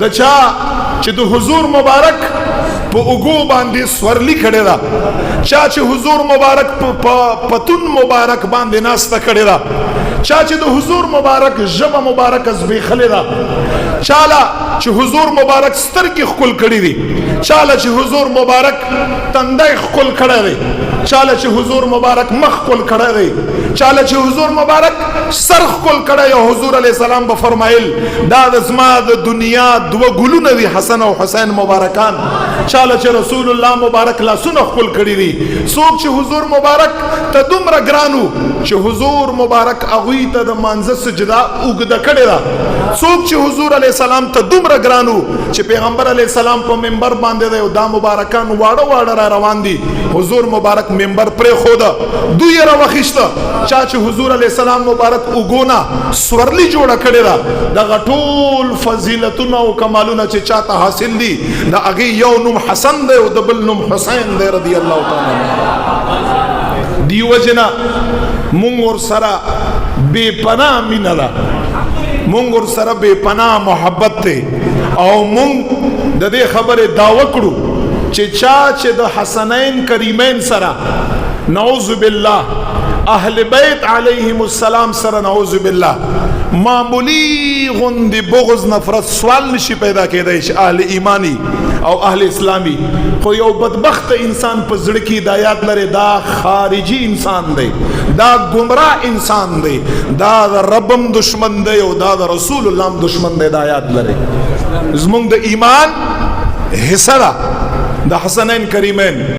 د چا چې د حضور مبارک په اوګو باندې سورلی کړي دا، چا چې حضور مبارک په پتون مبارک باندې ناسته کړي دا، چا چې د حضور مبارک ژبه مبارک زبیخلې دا، چاله چې حضور مبارک سترګې خپل کړي دي، چاله چې حضور مبارک تندی خپل کړی دی، چاله چې حضور مبارک مخ خپل کړی دی، چاله چې حضور مبارک سر خپل کړی. او حضور علیه السلام به فرمایل دا د زما د دنیا دوه ګلونه دي، حسن او حسین مبارکان. چاله چې رسول الله مبارک لاسونه خپل کړي دي. څوک چې حضور مبارک ته دومره ګرانو چې حضور مبارک هغوی ته د مانځه سجده اوږده کړې ده، څوک چې حضور علیه السلام ته دومره ګرانو چې پیغمبر علیه السلام په منبر باندې دی او دا مبارکان واړه واړه را روان دي، حضور مبارک منبر پرېښوده، دوی یې راوخیسته. چا چې حضور علیه السلام مبارک اوږونه سورلي جوړه کړې ده، دغه ټول فضیلتونه او کمالونه چې چاته حاصل دي، د هغې یو نوم حسن دی او د بل نوم حسین دی رضی الله تعالی عنه. دی وجنه مونږ ورسره بې پناه مینه ده، مونږ ورسره بې پناه محبت دی، او مونږ د دې خبرې دعوه کړو چې چا چې د حسنین کریمین سره نعوذ بالله اهل بیت علیهم السلام سره نعوذ بالله معمولی غوندې بغض نفرت سوال نشي پیدا کېدای چې اهل ایمانی او اهل اسلامی، خو یو بدبخت انسان په زړه کې هدایت لري، دا خارجي انسان دی، دا گمراه انسان دی، دا د ربم دشمن دی او دا د رسول الله دشمن دی، هدایت لري. زمونږ د ایمان حصہ ده د حسنین کریمین.